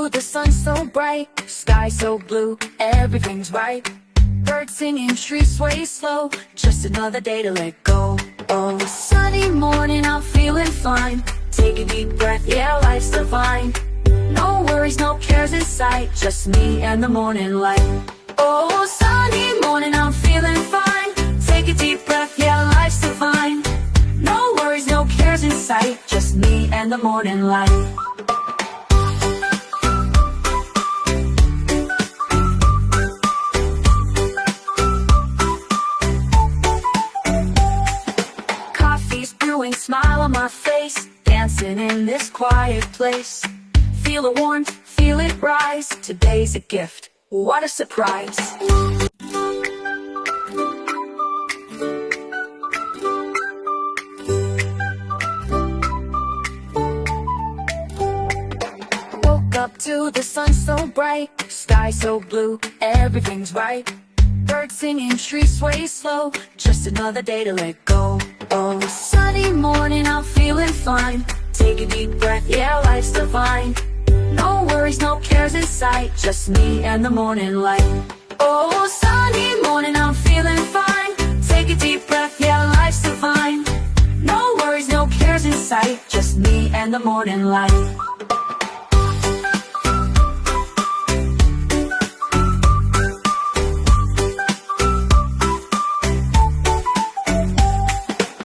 to the sun so bright, sky so blue, everything's right. Birds singing, trees sway slow, just another day to let go. Oh, sunny morning, I'm feeling fine. Take a deep breath, yeah, life's divine. No worries, no cares in sight, just me and the morning light. Oh, sunny morning, I'm feeling fine. Take a deep breath, yeah, life's divine. No worries, no cares in sight, just me and the morning light. Coffee's brewing, smile on my face, dancing in this quiet place. Feel the warmth, feel it rise, today's a gift, what a surprise. Woke up to the sun so bright, sky so blue, everything's right. Birds singing, trees sway slow, just another day to let go. Oh, sunny morning, I'm feeling fine. Take a deep breath, yeah, life's divine. No worries, no cares in sight, just me and the morning light. Oh, sunny morning, I'm feeling fine. Take a deep breath, yeah, life's divine. No worries, no cares in sight, just me and the morning light.